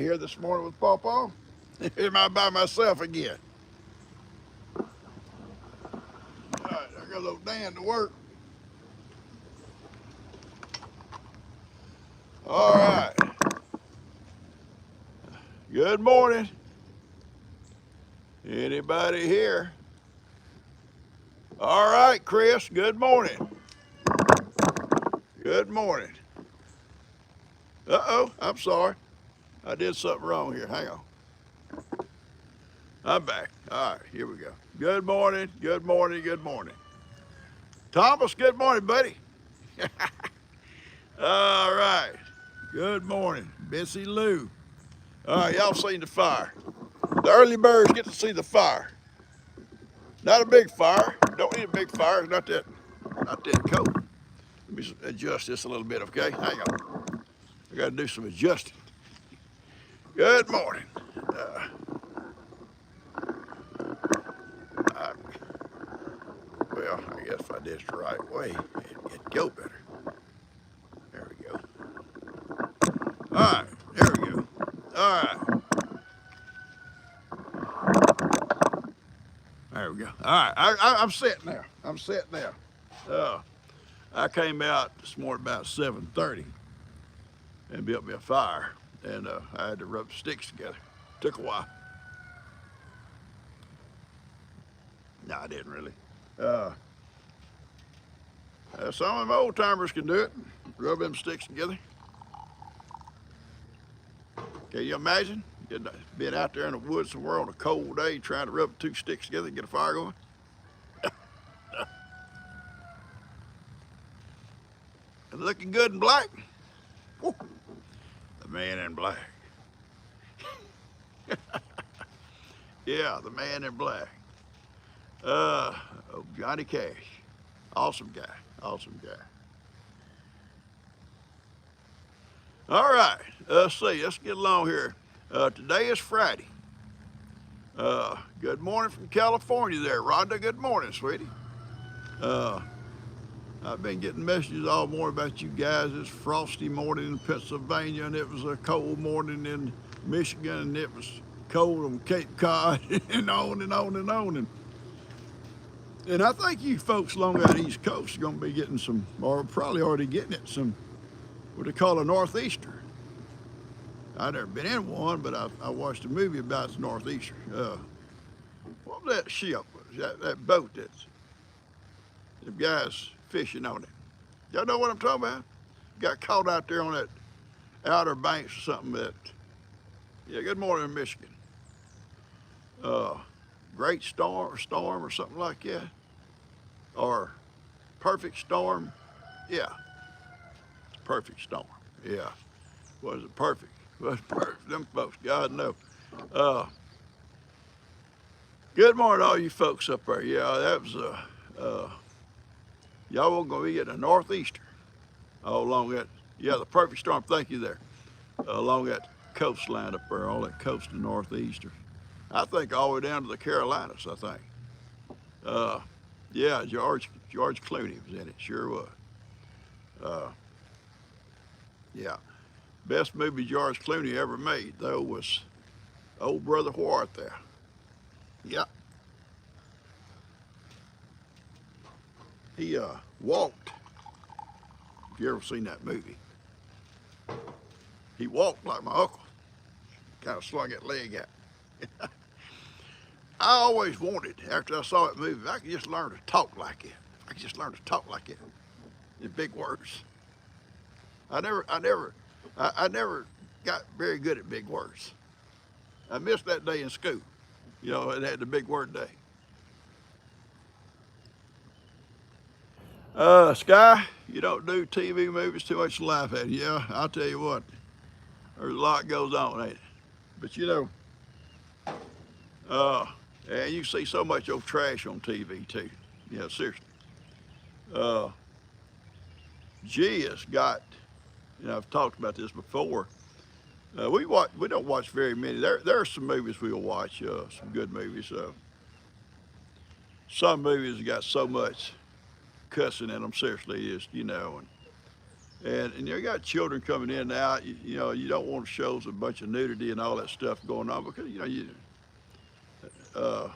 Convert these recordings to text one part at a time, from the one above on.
Here this morning with PawPaw. Am I by myself again? All right, I got a little Dan to work. All right. Good morning. Anybody here? All right, Chris. Good morning. Good morning. Uh-oh, I'm sorry. I did something wrong here. Hang on. I'm back. All right, here we go. Good morning. Good morning. Good morning. Thomas, good morning, buddy. All right. Good morning. Bessie Lou. All right, y'all seen the fire. The early birds get to see the fire. Not a big fire. Don't need a big fire. It's not that cold. Let me adjust this a little bit, okay? Hang on. I got to do some adjusting. Good morning. Uh, I, I guess if I did it the right way, it'd go better. There we go. All right. There we go. All right. There we go. All right. I'm set now. I'm set now. Uh, I came out this morning about 7:30 and built me a fire, and I had to rub the sticks together. Took a while. No, I didn't really. Uh, some of them old timers can do it. Rub them sticks together. Can you imagine being out there in the woods somewhere on a cold day trying to rub two sticks together and get a fire going? And looking good in black. Woo, the man in black. Yeah, the man in black. Oh, Johnny Cash. Awesome guy. Awesome guy. All right. Let's see. Let's get along here. Today is Friday. Good morning from California there, Rhonda. Good morning, sweetie. Uh, I've been getting messages all morning about you guys. It's a frosty morning in Pennsylvania, and it was a cold morning in Michigan, and it was cold on Cape Cod, and on and on and on. And I think you folks along that East Coast are going to be getting some, or probably already getting it, some what they call a northeaster. I've never been in one, but I watched a movie about the northeaster. What was that ship? That boat that's the guys fishing on it? Y'all know what I'm talking about? Got caught out there on that Outer Banks or something. Yeah. Good morning, Michigan. Uh, Great storm or something like that, or perfect storm. Yeah, it's perfect storm. Yeah, was it perfect? Was it perfect? Them folks, God knows. Uh, Good morning, all you folks up there. Yeah, that was y'all were gonna be getting a northeaster all along that. Yeah, the perfect storm. Thank you there. Along that coastline up there, all that coast of northeaster. I think all the way down to the Carolinas. I think. Uh, yeah, George Clooney was in it. Sure was. Uh, yeah, best movie George Clooney ever made though was Old Brother Wart there. Yeah, he walked. If you ever seen that movie, he walked like my uncle. Kind of slung that leg out. I always wanted, after I saw that movie, if I could just learn to talk like it. I could just learn to talk like it in big words. I never got very good at big words. I missed that day in school. You know, it had the big word day. Sky, you don't do TV movies too much to laugh at. Yeah, I'll tell you what, there's a lot goes on, ain't it? But you know, uh, and you see so much old trash on TV too. Yeah, seriously. Uh, G has got, I've talked about this before. We don't watch very many. There are some movies we'll watch, some good movies. Some movies got so much cussing in them. Seriously, is and And you got children coming in and out. You know, you don't want shows a bunch of nudity and all that stuff going on because uh,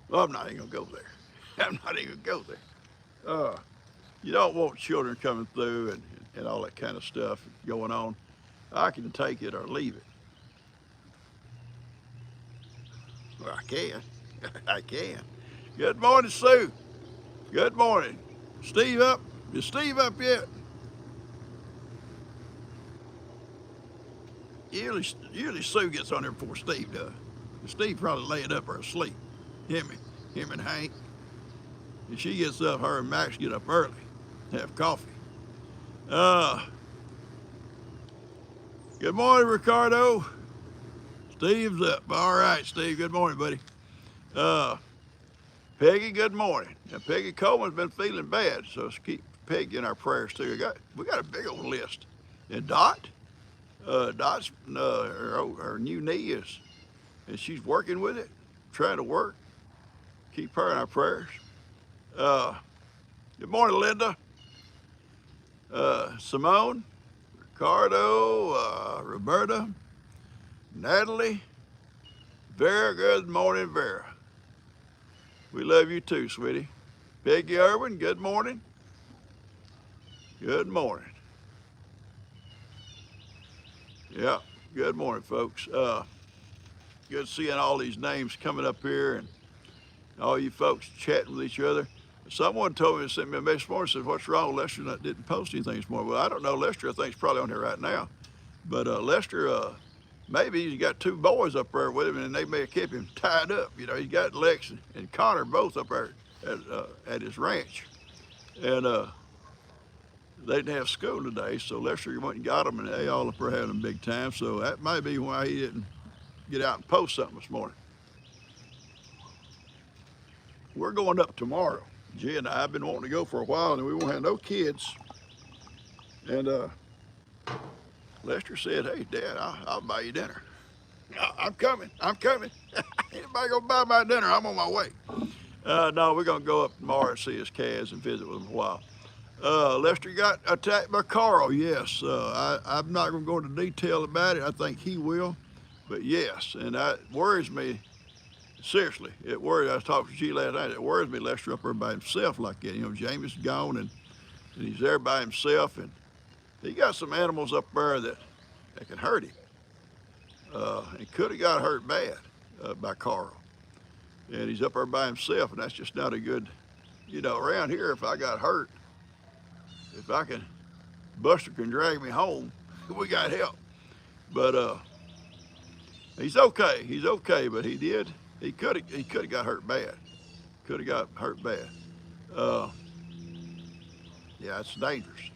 well, I'm not even gonna go there. I'm not even gonna go there. You don't want children coming through and all that kind of stuff going on. I can take it or leave it. Well, I can. I can. Good morning, Sue. Good morning. Steve up? Is Steve up yet? Usually Sue gets on there before Steve does. Steve probably laying up or asleep. Him and Hank. And she gets up, her and Max get up early, have coffee. Good morning, Ricardo. Steve's up. All right, Steve, good morning, buddy. Peggy, good morning. Now, Peggy Coleman's been feeling bad, so let's keep Peggy in our prayers, too. We got a big old list. And Dot's her new knee is, and she's working with it, trying to work. Keep her in our prayers. Good morning, Linda. Simone, Ricardo, Roberta, Natalie, Vera, good morning, Vera. We love you too, sweetie. Peggy Irwin, good morning. Good morning. Yeah, good morning, folks. Good seeing all these names coming up here and all you folks chatting with each other. Someone told me, sent me a message this morning, said, what's wrong? Lester didn't post anything this morning. Well, I don't know. Lester, I think, is probably on here right now. But Lester, maybe he's got two boys up there with him, and they may have kept him tied up. You know, he's got Lex and Connor both up there at his ranch. And they didn't have school today, so Lester went and got them, and they all up there having a big time. So that may be why he didn't get out and post something this morning. We're going up tomorrow. G and I have been wanting to go for a while, and we won't have no kids. And Lester said, hey, Dad, I'll buy you dinner. I'm coming. Anybody gonna buy my dinner? I'm on my way. No, we're gonna go up tomorrow and see his calves and visit with him a while. Lester got attacked by Carl, yes. I'm not gonna go into detail about it. I think he will, but yes, and that worries me. Seriously, it worries. I was talking to G last night. It worries me, Lester up there by himself like that. You know, Jamie's gone and he's there by himself, and he got some animals up there that can hurt him. He could have got hurt bad by Carl, and he's up there by himself, and that's just not a good. You know, around here, if I got hurt, if I can, Buster can drag me home. We got help, but he's okay. He's okay, but he did. He could have got hurt bad. Could have got hurt bad. Yeah, it's dangerous.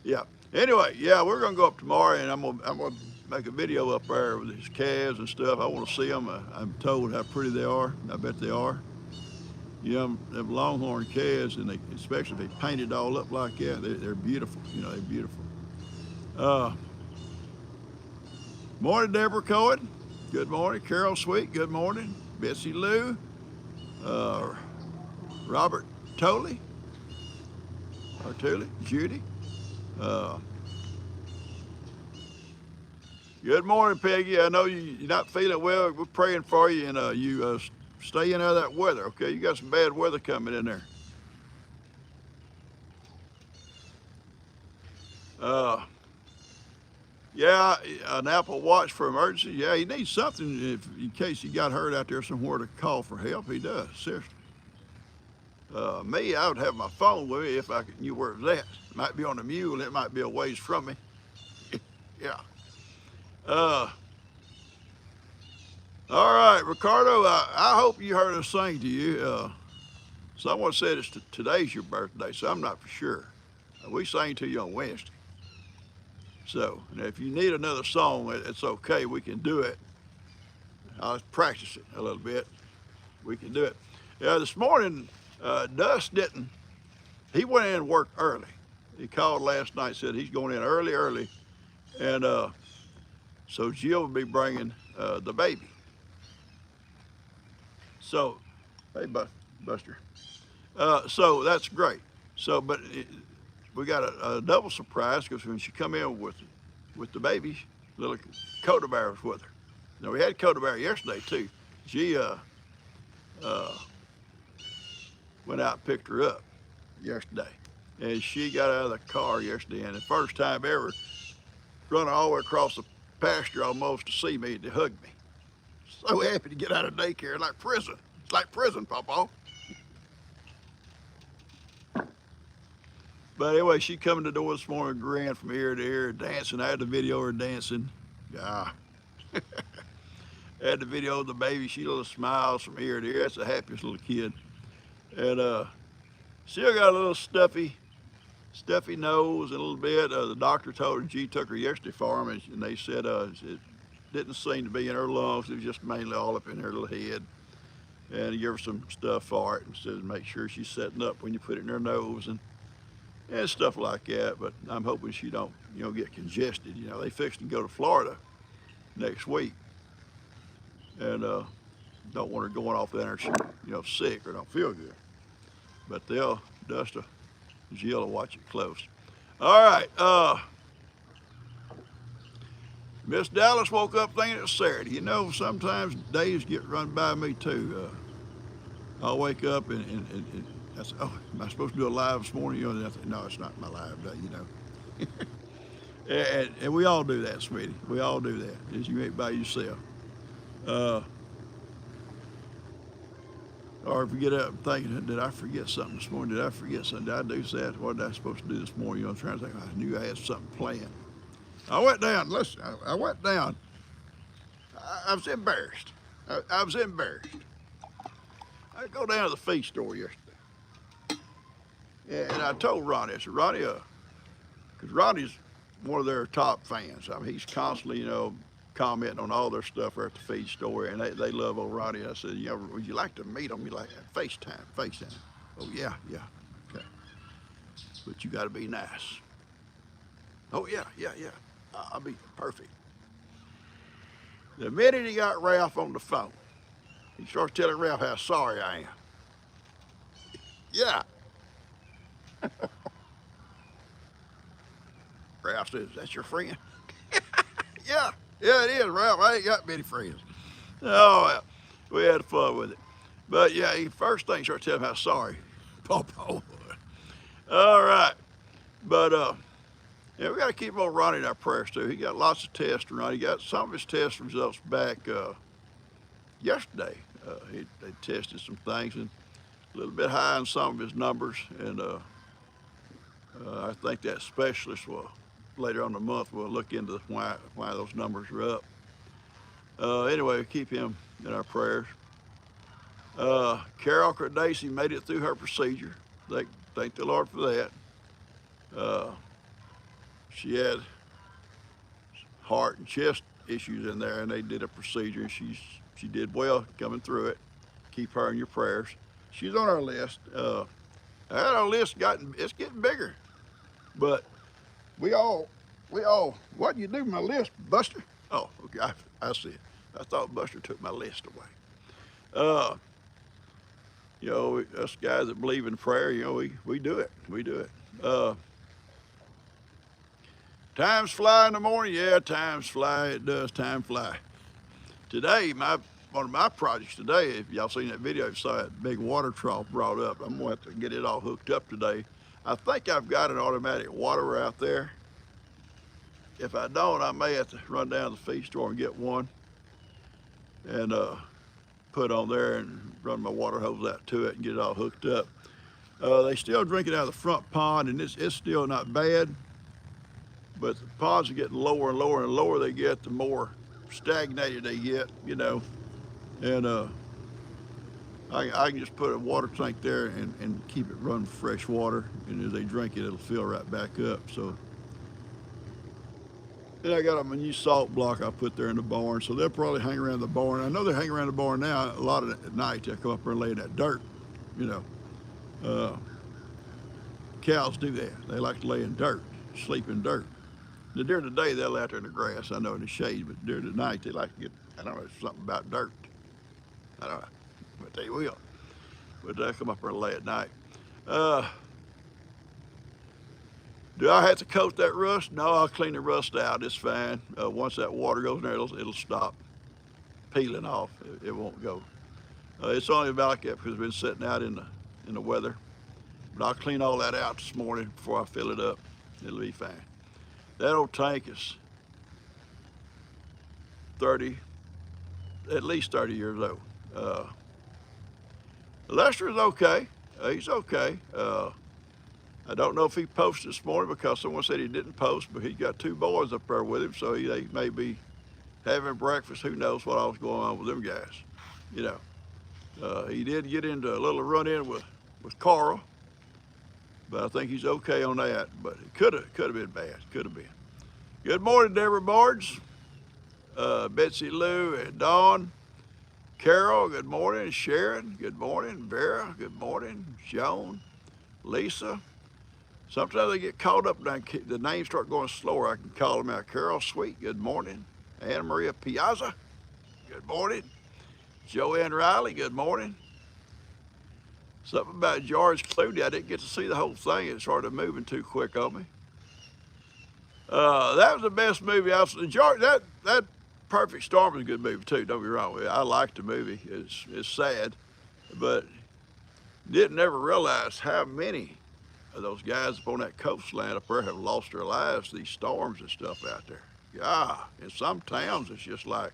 Yeah. Anyway, yeah, we're gonna go up tomorrow, and I'm gonna make a video up there with these calves and stuff. I want to see them. I'm told how pretty they are. I bet they are. You know, them longhorn calves, and especially if they painted all up like that, they're beautiful. You know, they're beautiful. Morning, Deborah Cohen. Good morning. Carol Sweet, good morning. Betsy Lou. Robert Tolley. Judy. Good morning, Peggy. I know you're not feeling well. We're praying for you, and you stay in out of that weather, okay? You got some bad weather coming in there. Yeah, an Apple Watch for emergency. Yeah, he needs something in case he got hurt out there somewhere to call for help. He does, seriously. Me, I would have my phone with me if I knew where it was at. It might be on a mule. It might be a ways from me. Yeah. All right, Ricardo, I hope you heard us sing to you. Someone said today's your birthday, so I'm not for sure. We sang to you on Wednesday. So, and if you need another song, it's okay. We can do it. I'll practice it a little bit. We can do it. Yeah, this morning, Dust didn't. He went in and worked early. He called last night, said he's going in early, and so Jill will be bringing the baby. So, hey, Buster. So that's great. So, but we got a double surprise because when she come in with the baby, little Coda Bear was with her. Now we had Coda Bear yesterday too. She uh, went out and picked her up yesterday, and she got out of the car yesterday, and the first time ever, running all the way across the pasture almost to see me to hug me. So happy to get out of daycare, like prison. It's like prison, PawPaw. But anyway, she come in the door this morning, grin from ear to ear, dancing. I had the video of her dancing. Yeah. I had the video of the baby. She little smiles from ear to ear. That's the happiest little kid. And still got a little stuffy nose and a little bit. The doctor told her, G took her yesterday for him, and they said it didn't seem to be in her lungs. It was just mainly all up in her little head. And he gave her some stuff for it and said make sure she's setting up when you put it in her nose and stuff like that. But I'm hoping she don't, get congested. They fixed to go to Florida next week, and don't want her going off there, sick or don't feel good. But they'll Duster, Jill will watch it close. All right, Miss Dallas woke up thinking it was Saturday. Sometimes days get run by me too. I'll wake up and I say, oh, am I supposed to do a live this morning? And I think, no, it's not my live day, and we all do that, sweetie. We all do that, as you ain't by yourself. Or if you get up thinking, did I forget something this morning? Did I forget something? Did I do that? What did I supposed to do this morning? I'm trying to think. I knew I had something planned. I went down. Listen, I went down. I was embarrassed. I was embarrassed. I go down to the feed store yesterday. And I told Ronnie, I said, Ronnie, because Ronnie's one of their top fans. I mean, he's constantly, commenting on all their stuff there at the feed store, and they love old Ronnie. I said, would you like to meet him? You like FaceTime. Oh, yeah, okay. But you got to be nice. Oh, yeah. I'll be perfect. The minute he got Ralph on the phone, he starts telling Ralph how sorry I am. Yeah. Ralph says, that's your friend? Yeah, it is, Ralph. I ain't got many friends. Oh, well, we had fun with it. But yeah, he first thing started telling him how sorry PawPaw was. All right. But yeah, we got to keep on Ronnie in our prayers too. He got lots of tests to run. He got some of his test results back yesterday. They tested some things and a little bit high in some of his numbers, and I think that specialist will later on in the month will look into why those numbers are up. Anyway, keep him in our prayers. Carol Cardacy made it through her procedure. Thank the Lord for that. She had heart and chest issues in there, and they did a procedure, and she did well coming through it. Keep her in your prayers. She's on our list. Our list it's getting bigger, but we all, what do you do with my list, Buster? Oh, okay, I see it. I thought Buster took my list away. Us guys that believe in prayer, we do it. We do it. Times fly in the morning. Yeah, times fly. It does. Time fly. Today, one of my projects today, if y'all seen that video, you saw that big water trough brought up. I'm gonna have to get it all hooked up today. I think I've got an automatic waterer out there. If I don't, I may have to run down to the feed store and get one and put on there and run my water hose out to it and get it all hooked up. They still drink it out of the front pond, and it's still not bad, but the ponds are getting lower and lower and lower they get, the more stagnated they get, and I can just put a water tank there and keep it running fresh water, and as they drink it, it'll fill right back up. So then I got my new salt block I put there in the barn, so they'll probably hang around the barn. I know they hang around the barn now a lot of it at night. They'll come up there and lay in that dirt, Cows do that. They like to lay in dirt, sleep in dirt. Now, during the day, they'll out there in the grass, I know, in the shade, but during the night, they like to get, I don't know, something about dirt. I don't know, but they will. But they'll come up there and lay at night. Do I have to coat that rust? No, I'll clean the rust out. It's fine. Once that water goes in there, it'll stop peeling off. It won't go. It's only about like that because it's been sitting out in the weather. But I'll clean all that out this morning before I fill it up. It'll be fine. That old tank is 30, at least 30 years old. Lester's okay. He's okay. I don't know if he posted this morning because someone said he didn't post, but he got 2 boys up there with him, so they may be having breakfast. Who knows what all was going on with them guys, you know. He did get into a little run-in with Carl, but I think he's okay on that. But it could have been bad. Could have been. Good morning, Deborah Barnes, Betsy Lou, and Dawn. Carol, good morning. Sharon, good morning. Vera, good morning. Joan, Lisa. Sometimes they get caught up and the names start going slower. I can call them out. Carol Sweet, good morning. Anna Maria Piazza, good morning. Joanne Riley, good morning. Something about George Clooney. I didn't get to see the whole thing. It started moving too quick on me. That was the best movie I've seen. George, that Perfect Storm was a good movie too. Don't be wrong with me. I liked the movie. It's sad, but didn't ever realize how many of those guys up on that coastline up there have lost their lives to these storms and stuff out there. Yeah, in some towns it's just like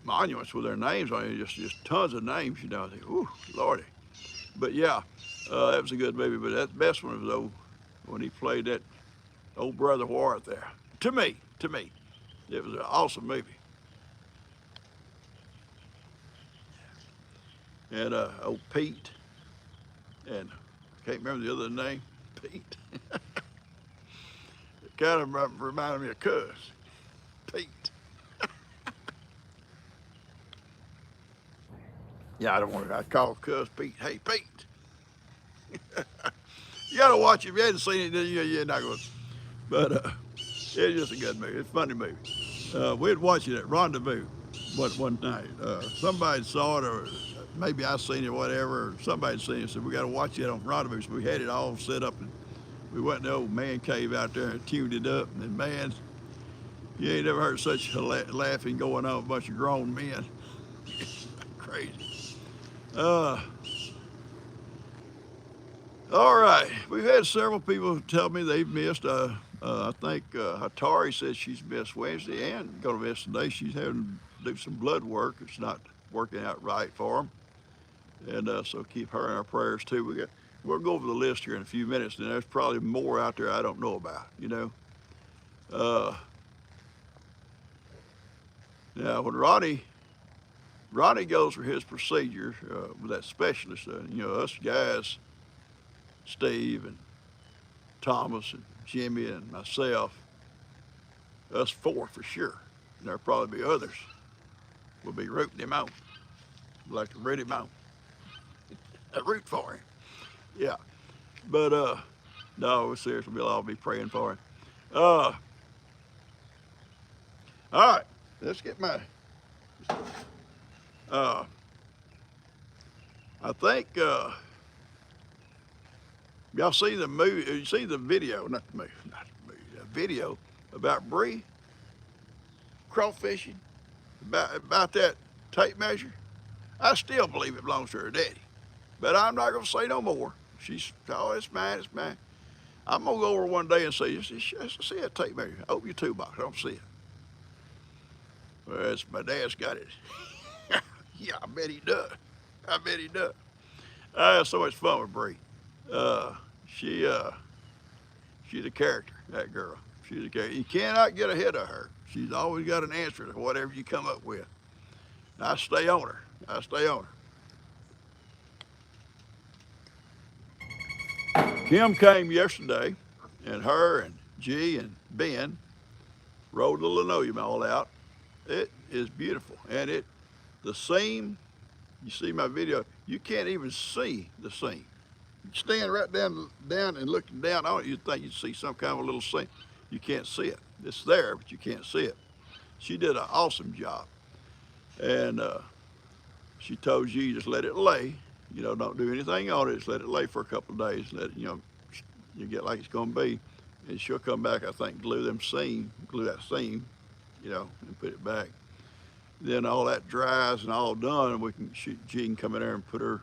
monuments with their names on it, just tons of names, you know. I think, ooh, Lordy. But yeah, that was a good movie. But that best one was when he played that old Brother Ward there. To me, it was an awesome movie. And old Pete, and I can't remember the other name, Pete. It kind of reminded me of Cuz, Pete. Yeah, I call Cuz Pete. Hey, Pete. You gotta watch it. If you hadn't seen it, then you're not going to. But it's just a good movie. It's a funny movie. We'd watch it at Rendezvous one night. Somebody saw it, or maybe I seen it, whatever. Or somebody seen it, said we got to watch it on Rendezvous. So we had it all set up, and we went in the old man cave out there and tuned it up. And man, you ain't never heard such laughing going on with a bunch of grown men. Crazy. All right, we've had several people tell me they've missed. I think Hatari says she's missed Wednesday and going to miss today. She's having to do some blood work. It's not working out right for them, and so keep her in our prayers too. We'll go over the list here in a few minutes, and there's probably more out there I don't know about. You know, now when Ronnie goes for his procedure with that specialist, you know, us guys, Steve and Thomas and Jimmy and myself, us 4 for sure. And there'll probably be others. We'll be rooting him on. We'd like to root him on. Root for him. Yeah. But no, seriously, we'll all be praying for him. All right, let's get my I think y'all see the movie, you see the video, not the movie, the video about Bree crawfishing, about that tape measure. I still believe it belongs to her daddy, but I'm not gonna say no more. It's mine, it's mine. I'm gonna go over one day and say, see that tape measure. Open your toolbox, I don't see it. Well, my dad's got it. Yeah, I bet he does. I have so much fun with Bree. She's a character, that girl. She's a character. You cannot get ahead of her. She's always got an answer to whatever you come up with. I stay on her. Kim came yesterday, and her and G and Ben rode the linoleum all out. It is beautiful, and the seam. You see my video. You can't even see the seam. You stand right down and looking down on it, you'd think you'd see some kind of a little seam. You can't see it. It's there, but you can't see it. She did an awesome job, and she told you just let it lay. You know, don't do anything on it. Just let it lay for a couple of days. Let it, You get like it's gonna be, and she'll come back, I think, glue that seam, and put it back. Then all that dries and all done, she can come in there and put her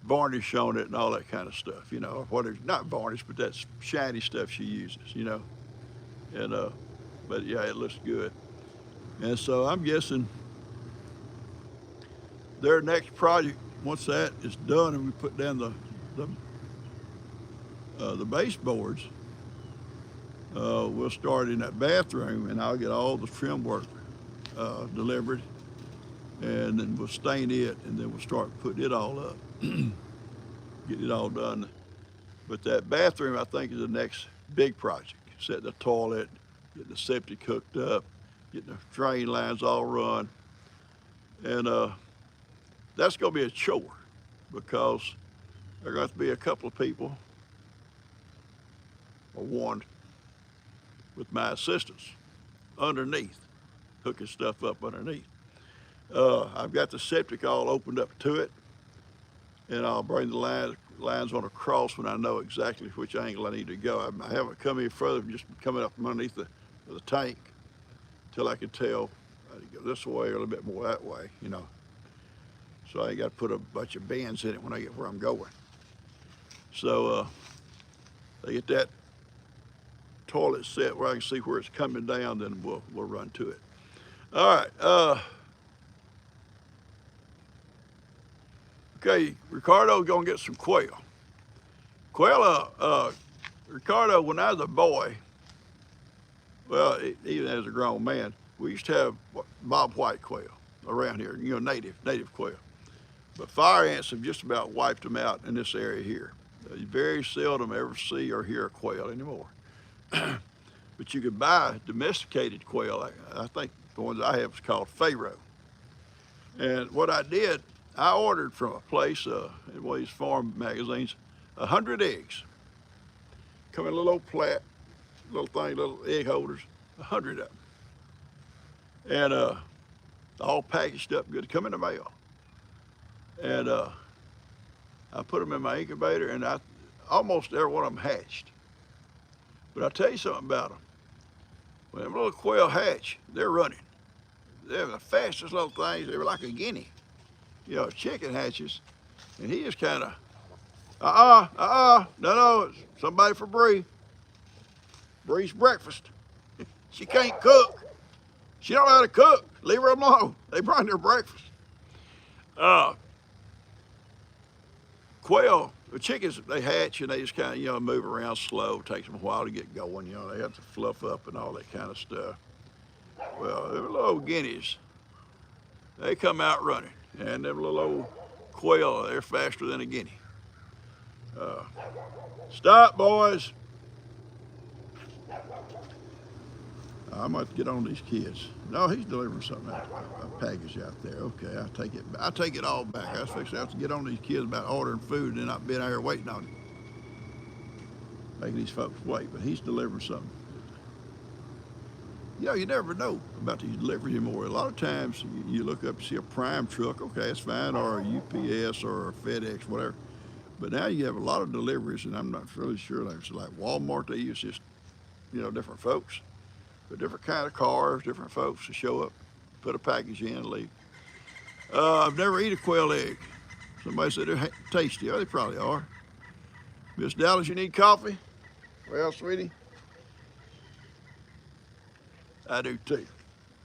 varnish on it and all that kind of stuff, or whatever, not varnish, but that's shiny stuff she uses. And but yeah, it looks good. And so I'm guessing their next project, once that is done and we put down the baseboards, we'll start in that bathroom, and I'll get all the trim work delivered, and then we'll stain it, and then we'll start putting it all up, get it all done. But that bathroom, I think, is the next big project. Setting the toilet, getting the septic hooked up, getting the drain lines all run, and that's going to be a chore because there are going to be a couple of people, or one, with my assistants underneath, hooking stuff up underneath. I've got the septic all opened up to it, and I'll bring the lines on across when I know exactly which angle I need to go. I haven't come any further than just coming up from underneath the tank till I can tell I need to go this way or a little bit more that way, So I ain't got to put a bunch of bends in it when I get where I'm going. So I get that toilet set where I can see where it's coming down, then we'll run to it. All right. Okay, Ricardo's gonna get some quail. Ricardo, when I was a boy, well, even as a grown man, we used to have bob white quail around here, native quail. But fire ants have just about wiped them out in this area here. You very seldom ever see or hear a quail anymore. But you could buy domesticated quail. I think the ones I have is called Pharaoh. And what I did, I ordered from a place, in one of these farm magazines, 100 eggs. Come in a little old plat, little egg holders, 100 of them. And all packaged up good, come in the mail. And I put them in my incubator, and almost every one of them hatched. But I'll tell you something about them. When them little quail hatch, they're running. They're the fastest little things. They were like a guinea. A chicken hatches, and he just kind of, no, it's somebody for Bree. Bree's breakfast. She can't cook. She don't know how to cook. Leave her alone. They bring her breakfast. Quail, the chickens, they hatch and they just kind of, move around slow. It takes them a while to get going. They have to fluff up and all that kind of stuff. Well, them little old guineas, they come out running. And them little old quail, they're faster than a guinea. Stop, boys. I might get on these kids. No, he's delivering something out, a package out there. Okay, I take it all back. I was fixing to have to get on these kids about ordering food and not being out here waiting on him. Making these folks wait, but he's delivering something. You never know about these deliveries anymore. A lot of times you look up and see a Prime truck, okay, it's fine, or a UPS or a FedEx, whatever. But now you have a lot of deliveries, and I'm not really sure. Like Walmart, they use just, different folks. But different kind of cars, different folks to show up, put a package in and leave. I've never eaten a quail egg. Somebody said they're tasty. Oh, they probably are. Miss Dallas, you need coffee? Well, sweetie, I do too.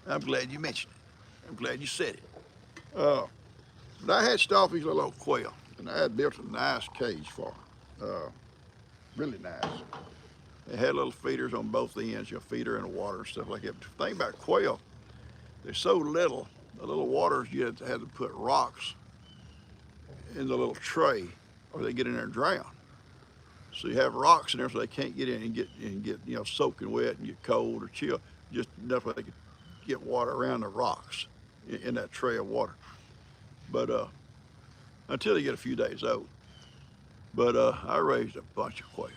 I'm glad you mentioned it. I'm glad you said it. But I hatched off these little old quail, and I had built a nice cage for them. Really nice. They had little feeders on both ends, feeder in the water and stuff like that. But the thing about quail, they're so little, the little waters, you have to put rocks in the little tray or they get in there and drown. So you have rocks in there so they can't get in and get soaking wet and get cold or chill. Just enough where they can get water around the rocks in that tray of water. But until they get a few days old. But I raised a bunch of quail.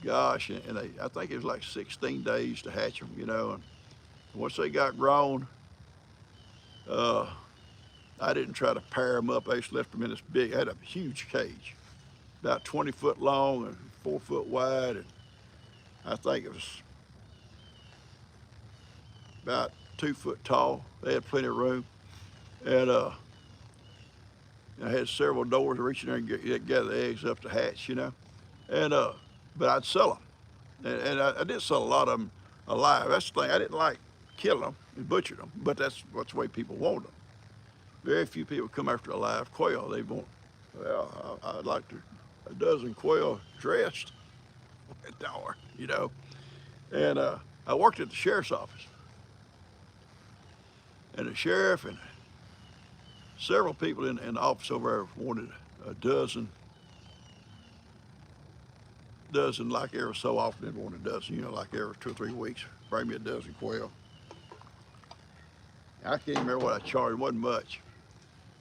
Gosh, and I think it was like 16 days to hatch them, and once they got grown, I didn't try to pair them up. I just left them in this big, I had a huge cage, about 20 foot long and 4 foot wide, and I think it was about 2 foot tall. They had plenty of room, and I had several doors to reach in there and gather the eggs up to hatch, And but I'd sell them, and I did sell a lot of them alive. That's the thing. I didn't like killing them and butchering them, but that's the way people want them. Very few people come after a live quail. They want, well, I'd like a dozen quail dressed at the hour. And I worked at the sheriff's office, and the sheriff and several people in the office over there wanted a dozen like every so often. They'd want a dozen, like every 2 or 3 weeks. Bring me a dozen quail. I can't remember what I charged. It wasn't much,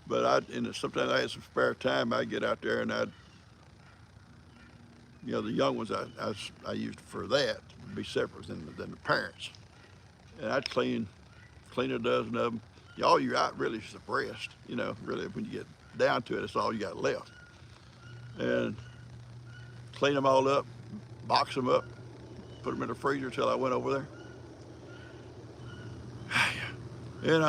but sometimes I had some spare time. I'd get out there and the young ones I used for that would be separate than the parents, and I'd clean a dozen of them. All you're out really is the breast. Really when you get down to it, it's all you got left. And clean them all up, box them up, put them in the freezer till I went over there. And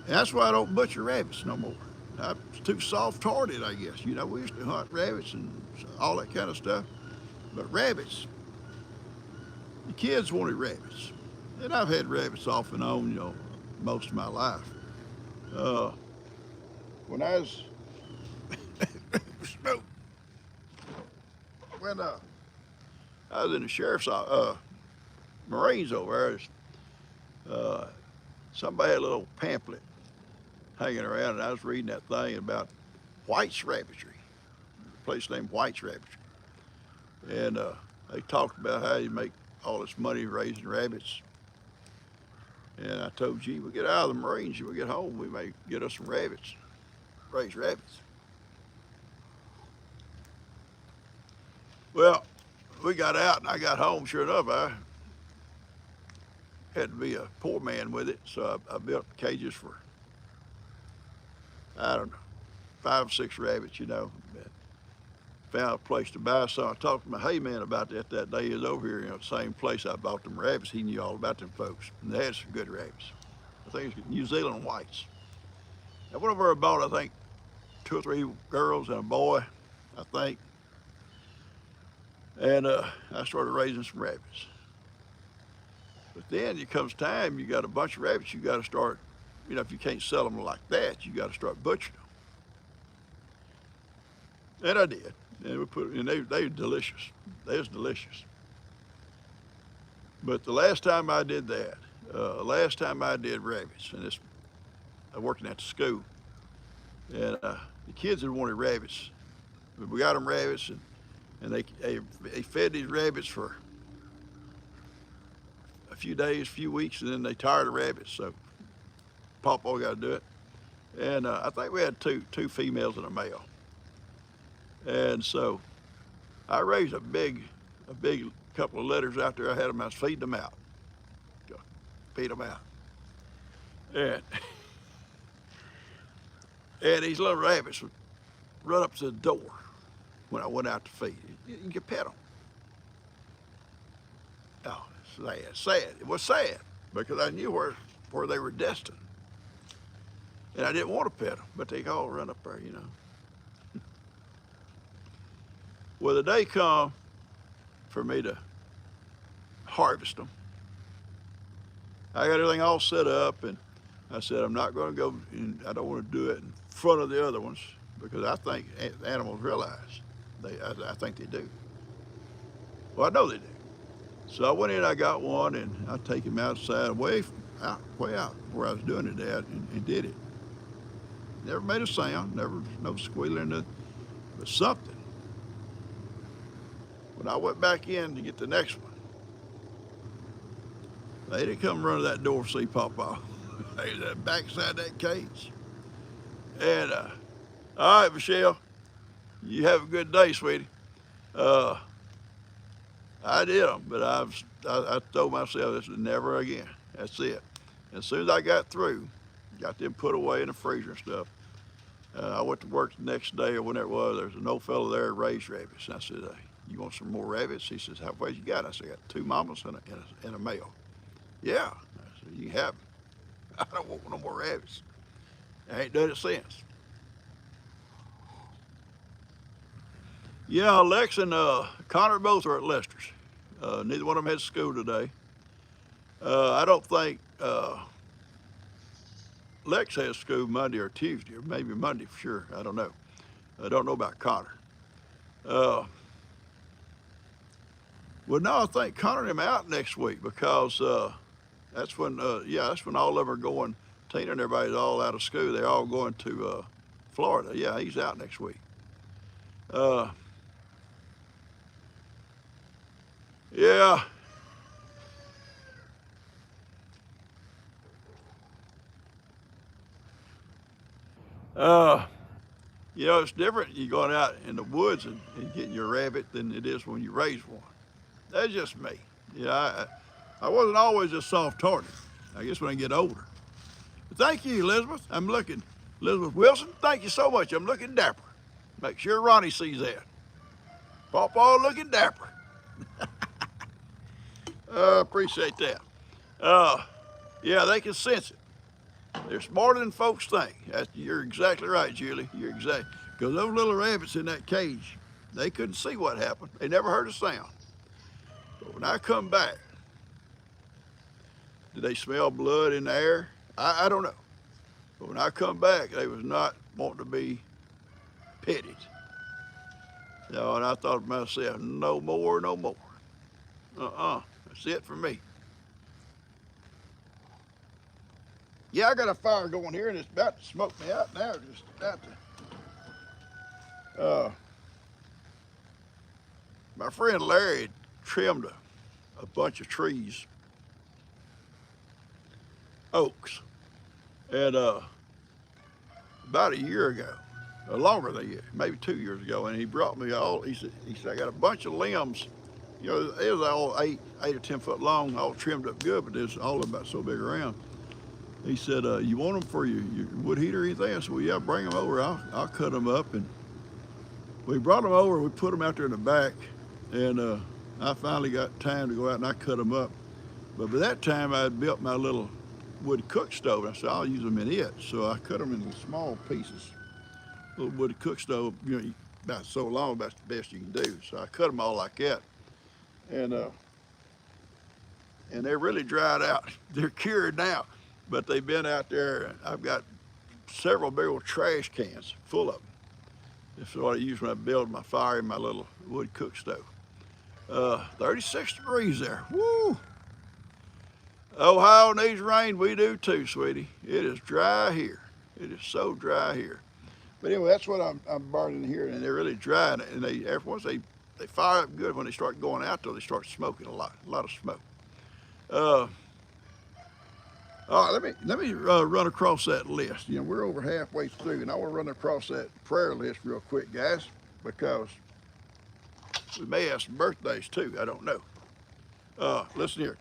that's why I don't butcher rabbits no more. I'm too soft-hearted, I guess. We used to hunt rabbits and all that kind of stuff. But rabbits, the kids wanted rabbits. And I've had rabbits off and on, most of my life. When I was when I was in the sheriff's Marines over there, somebody had a little pamphlet hanging around, and I was reading that thing about White's Rabbitry, a place named White's Rabbitry. And they talked about how you make all this money raising rabbits. And I told G, we get out of the Marines, we get home, we may get us some rabbits, raise rabbits. Well, we got out and I got home. Sure enough, I had to be a poor man with it, so I built cages for, I don't know, 5 or 6 rabbits, Found a place to buy some. I talked to my hayman about that day. He was over here, the same place I bought them rabbits. He knew all about them folks, and they had some good rabbits. I think it's New Zealand whites. I went over and bought, I think, 2 or 3 girls and a boy, I think. And I started raising some rabbits. But then it comes time, you got a bunch of rabbits, you got to start, if you can't sell them like that, you got to start butchering them. And I did. And they were delicious. They was delicious. But the last time I did that, last time I did rabbits, and I working at the school, and the kids had wanted rabbits. But we got them rabbits, and they fed these rabbits for a few days, few weeks, and then they tired of rabbits, so PawPaw got to do it. And I think we had two females and a male. And so I raised a big couple of litters out there. I had them, I was feeding them out. Feed them out. And these little rabbits would run up to the door when I went out to feed. You can pet them. Oh, sad. It was sad because I knew where they were destined. And I didn't want to pet them, but they all run up there, Well, the day come for me to harvest them. I got everything all set up, and I said, I'm not going to go, and I don't want to do it in front of the other ones because I think animals realize. I think they do. Well, I know they do. So I went in, I got one, and I take him outside, way out where I was doing it at, and did it. Never made a sound, no squealing, nothing, but something. When I went back in to get the next one, they didn't come running that door to see PawPaw. They was at the backside that cage. And, all right, Michelle, you have a good day, sweetie. I did them, but I told myself this is never again. That's it. As soon as I got through, got them put away in the freezer and stuff, I went to work the next day or whenever it was. There was an old fellow there that raised rabbits. And I said, hey, You want some more rabbits? He says, how many you got? I said, I got 2 mamas and a male. Yeah. I said, you can have them. I don't want no more rabbits. I ain't done it since. Yeah, Lex and Connor both are at Lester's. Neither one of them had school today. I don't think Lex has school Monday or Tuesday, or maybe Monday for sure. I don't know. I don't know about Connor. Uh, well, no, I think Connor and him out next week because that's when, that's when all of them are going. Tina and everybody's all out of school. They're all going to Florida. Yeah, he's out next week. Yeah. Uh, it's different. You going out in the woods and getting your rabbit than it is when you raise one. That's just me. I wasn't always just soft-hearted. I guess when I get older. But thank you, Elizabeth. Elizabeth Wilson, thank you so much. I'm looking dapper. Make sure Ronnie sees that. PawPaw looking dapper. Appreciate that. Yeah, they can sense it. They're smarter than folks think. You're exactly right, Julie. You're exactly. Because those little rabbits in that cage, they couldn't see what happened. They never heard a sound. But when I come back, did they smell blood in the air? I don't know. But when I come back, they was not wanting to be petted. And I thought to myself, no more, no more. That's it for me. Yeah, I got a fire going here, and it's about to smoke me out now. Just about to. My friend Larry trimmed a bunch of trees, oaks, and about a year ago, or longer than a year, maybe 2 years ago, and he brought me all. He said, I got a bunch of limbs. It was all 8 or 10 foot long, all trimmed up good, but there's all of them about so big around. He said, you want them for your wood heater or anything? I said, well, yeah, bring them over. I'll cut them up. And we brought them over. We put them out there in the back. And I finally got time to go out and I cut them up. But by that time, I had built my little wood cook stove. I said, I'll use them in it. So I cut them into small pieces. Little wood cook stove, about so long, that's the best you can do. So I cut them all like that. And they're really dried out. They're cured now. But they've been out there. I've got several big old trash cans full of them. This is what I use when I build my fire in my little wood cook stove. 36 degrees there. Woo! Ohio needs rain. We do too, sweetie. It is dry here. It is so dry here. But anyway, that's what I'm burning here, and they're really dry. And once they fire up good, when they start going out, though, they start smoking a lot of smoke. All right, let me run across that list. We're over halfway through, and I want to run across that prayer list real quick, guys, because we may have some birthdays too. I don't know. Listen here.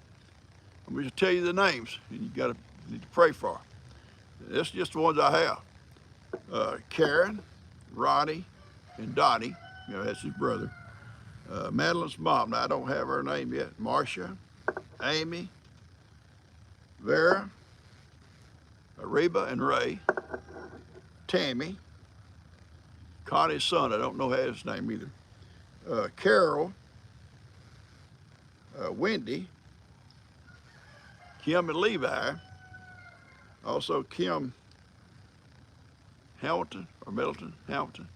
I'm going to tell you the names, and you need to pray for them. This is just the ones I have. Karen, Ronnie, and Donnie. That's his brother. Madeline's mom. Now I don't have her name yet. Marcia, Amy, Vera, Reba and Ray, Tammy, Connie's son, I don't know his name either, Carol, Wendy, Kim and Levi, also Kim Hamilton, or Middleton, Hamilton.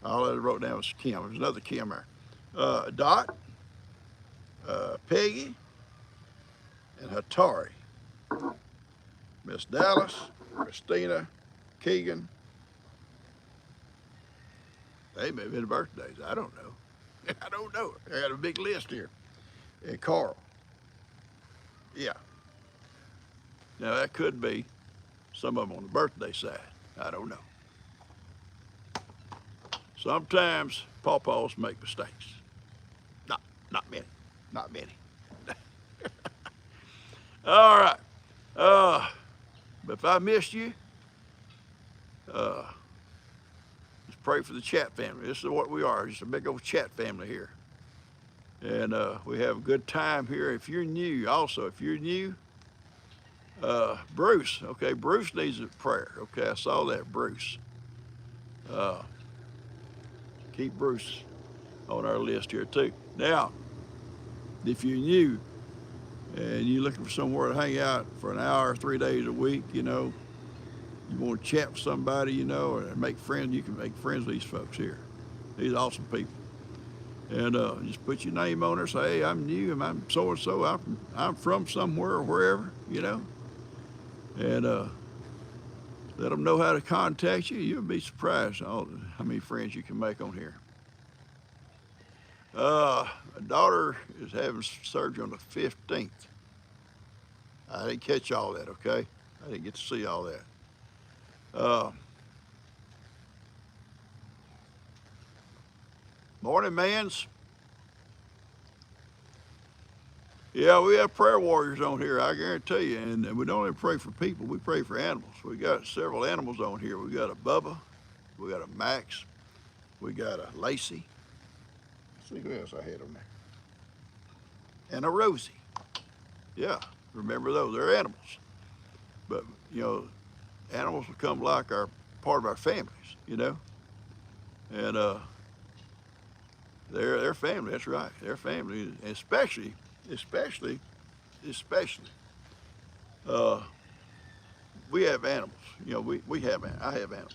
All I wrote down was Kim. There's another Kim there. Dot, Peggy, and Hatari. Miss Dallas, Christina, Keegan. They may have been birthdays. I don't know. I don't know. I got a big list here. And Carl. Yeah. Now that could be some of them on the birthday side. I don't know. Sometimes pawpaws make mistakes. Not many. Not many. All right. But if I missed you, just pray for the chat family. This is what we are, just a big old chat family here. And we have a good time here. If you're new, also, if you're new, Bruce, okay, Bruce needs a prayer. Okay, I saw that, Bruce. Uh, keep Bruce on our list here too. Now, if you're new and you're looking for somewhere to hang out for an hour, 3 days a week, you want to chat with somebody, or make friends, you can make friends with these folks here. These awesome people. And just put your name on there. Say, hey, I'm new, and I'm so and so. I'm from somewhere or wherever, and let them know how to contact you. You'll be surprised how many friends you can make on here. My daughter is having surgery on the 15th. I didn't catch all that, okay? I didn't get to see all that. Uh, Morning, mans. Yeah, we have prayer warriors on here, I guarantee you. And we don't only pray for people, we pray for animals. We got several animals on here. We got a Bubba, we got a Max, we got a Lacey. Let's see who else I had on there. And a Rosie. Yeah, remember those, they're animals. But, animals become like our part of our families. And they're family, that's right. They're family, especially, uh, we have animals. I have animals.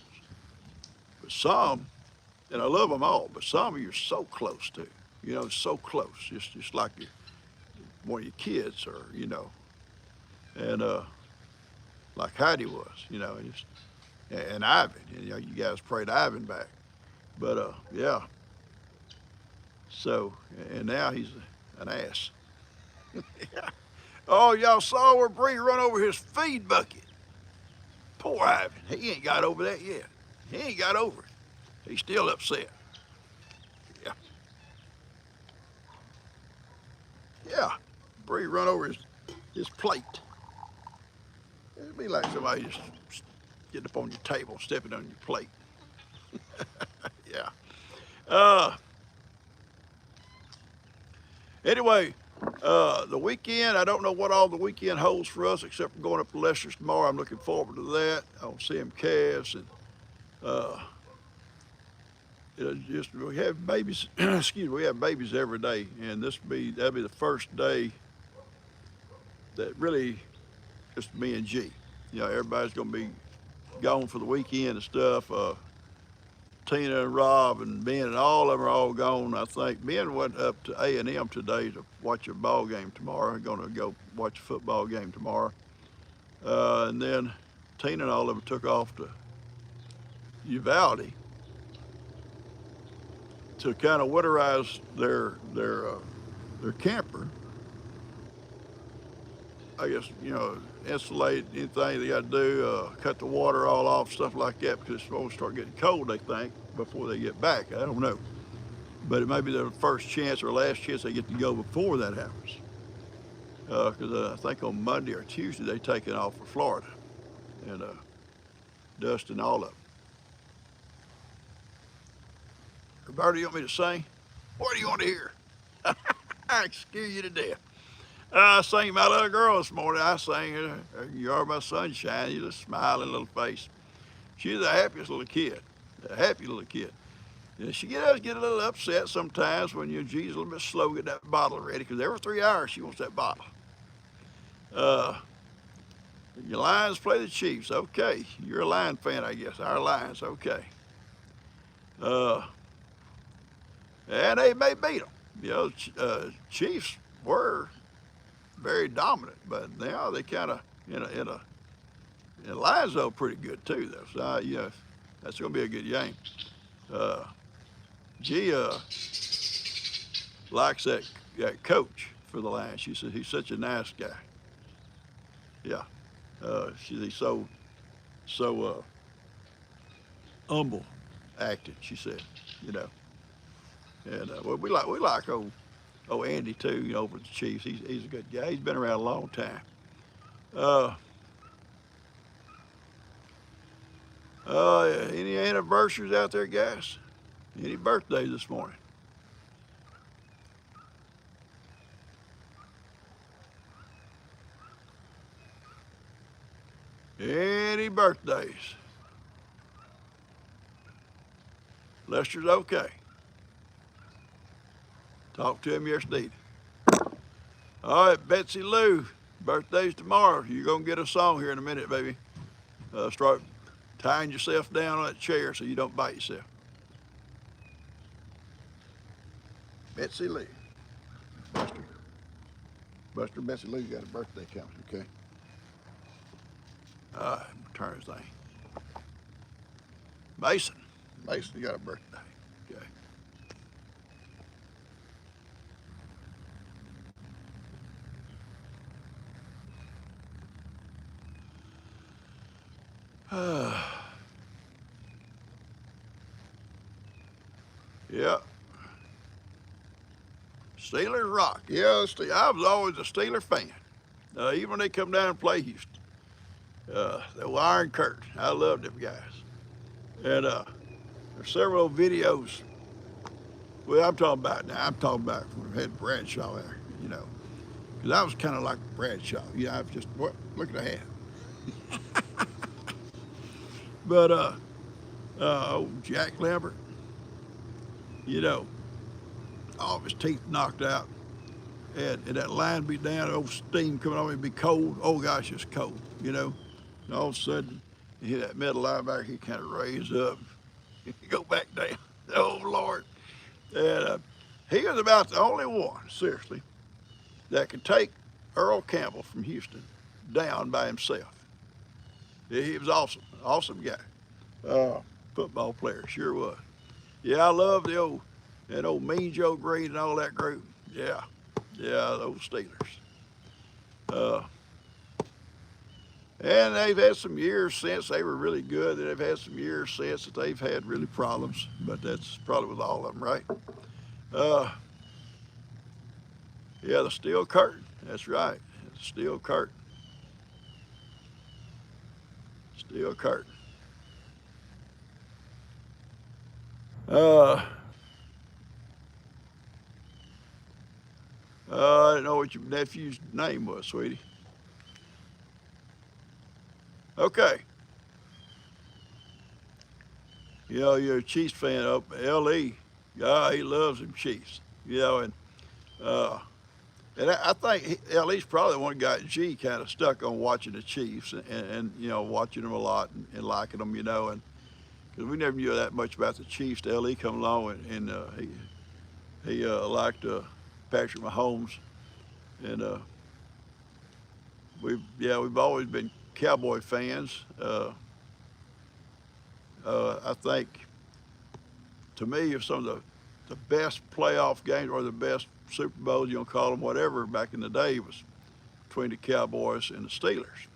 But some, and I love them all, but some you're so close to, so close, just like one of your kids, or and like Heidi was, and Ivan, you guys prayed Ivan back, but yeah. So, and now he's an ass. Yeah. Oh, y'all saw where Bree run over his feed bucket. Poor Ivan. He ain't got over that yet. He ain't got over it. He's still upset. Yeah. Yeah. Bree run over his plate. It'd be like somebody just getting up on your table, stepping on your plate. Yeah. Uh, anyway, the weekend, I don't know what all the weekend holds for us except for going up to Lester's tomorrow. I'm looking forward to that. I'll see him calves, and uh, we have babies. Excuse me, we have babies every day, and that'll be the first day that really just me and G. Everybody's gonna be gone for the weekend and stuff. Tina and Rob and Ben and all of them are all gone. I think Ben went up to A&M today to watch a ball game tomorrow. Going to go watch a football game tomorrow. And then Tina and all of them took off to Uvalde to kind of winterize their camper. I guess, insulate anything they got to do, cut the water all off, stuff like that, because it's supposed to start getting cold, they think, before they get back. I don't know. But it may be their first chance or last chance they get to go before that happens. Because I think on Monday or Tuesday they take it off for Florida. And Dust and all of them. Roberta, you want me to sing? What do you want to hear? I can scare you to death. I sang my little girl this morning. I sang, you are my sunshine, you just smiling little face. She's the happiest little kid, a happy little kid. She does get a little upset sometimes when G's a little bit slow to get that bottle ready, because every 3 hours she wants that bottle. Your Lions play the Chiefs. Okay, you're a Lion fan, I guess. Our Lions, okay. And they may beat them. Chiefs were very dominant, but now they kind of in Lions though pretty good too though. So that's gonna be a good game. G likes that coach for the Lions. She said he's such a nice guy. Yeah, he's so humble acting. She said, and well, we like old Andy too, over at the Chiefs. He's a good guy. He's been around a long time. Any anniversaries out there, guys? Any birthdays this morning? Any birthdays? Lester's okay. Talked to him yesterday. All right, Betsy Lou, birthday's tomorrow. You're going to get a song here in a minute, baby. Start tying yourself down on that chair so you don't bite yourself. Betsy Lou. Buster, Betsy Lou got a birthday coming, okay? All right, turn his thing. Mason. Mason got a birthday, okay? Yeah. Steelers rock. Yeah, I was always a Steeler fan. Even when they come down and play Houston. The Iron Curtain. I love them guys. And there's several videos. Well, I'm talking about now. I'm talking about when we had Bradshaw there, you know. Because I was kind of like Bradshaw. You know, I was just, what? Look at the hat. But old Jack Lambert, you know, all of his teeth knocked out. And that line be down, old steam coming on, it'd be cold. Oh gosh, it's cold, you know. And all of a sudden, you hear that middle linebacker, he kind of raise up, go back down. Oh Lord. And he was about the only one, seriously, that could take Earl Campbell from Houston down by himself. He was awesome, awesome guy. Football player, sure was. Yeah, I love that old Mean Joe Green and all that group. Yeah, those Steelers. And they've had some years since they were really good. They've had some years since that they've had really problems, but that's probably with all of them, right? Yeah, the steel curtain. That's right. The steel curtain. Steel curtain. I didn't know what your nephew's name was, sweetie. Okay. You know, you're a Chiefs fan up L.E. Yeah, he loves them Chiefs. You know, and I think L.E.'s probably the one guy G kind of stuck on watching the Chiefs and you know, watching them a lot and liking them, you know, and because we never knew that much about the Chiefs. L.E. come along and he liked Patrick Mahomes, and we've always been Cowboy fans. I think to me, some of the best playoff games or the best Super Bowls, you know, call them whatever, back in the day was between the Cowboys and the Steelers,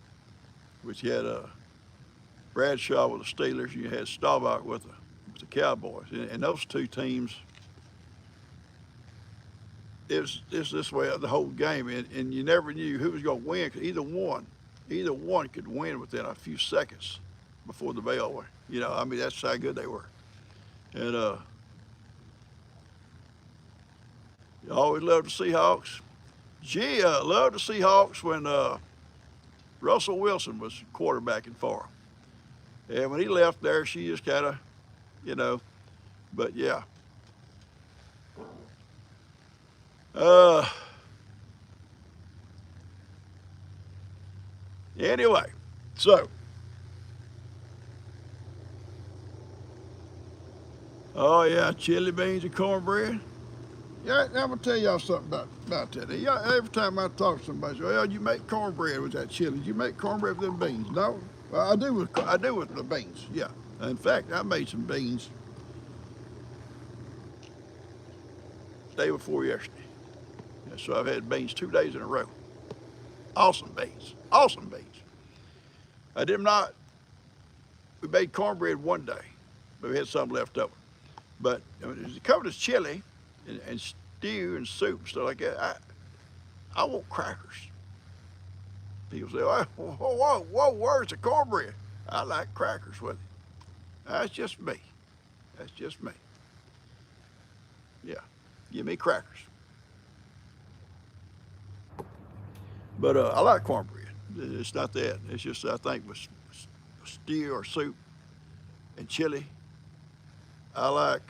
which you had Bradshaw with the Steelers, and you had Staubach with the Cowboys, and those two teams. It's this way the whole game, and you never knew who was going to win. Cause either one could win within a few seconds before the bell went. You know, I mean that's how good they were. And you always loved the Seahawks. Gee, loved the Seahawks when Russell Wilson was quarterbacking for them. And when he left there, she just kind of, you know, but yeah. Anyway, so, oh yeah, chili beans and cornbread. Yeah, I'm gonna tell y'all something about that. Yeah, every time I talk to somebody, say, "Well, you make cornbread with that chili. You make cornbread with them beans?" No, well, I do with the beans. Yeah. In fact, I made some beans the day before yesterday. Yeah, so I've had beans 2 days in a row. Awesome beans. Awesome beans. I did not. We made cornbread one day, but we had some left over. But I mean, it was covered as chili and stew and soup and stuff like that. I want crackers. People say, "Oh, whoa, where's the cornbread?" I like crackers with it. That's just me. That's just me. Yeah, give me crackers. But I like cornbread. It's not that. It's just, I think, with stew or soup and chili, I like,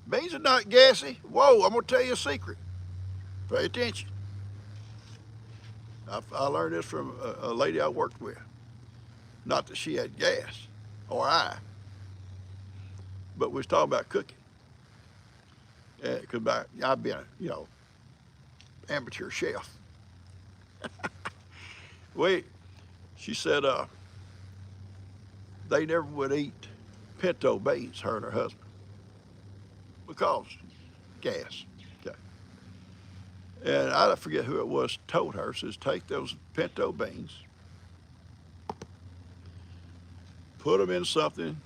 beans are not gassy. Whoa, I'm going to tell you a secret. Pay attention. I learned this from a lady I worked with. Not that she had gas, or but we was talking about cooking. Because I've been, amateur chef. She said they never would eat pinto beans, her and her husband, because gas. Okay. And I forget who it was told her, says take those pinto beans, put them in something.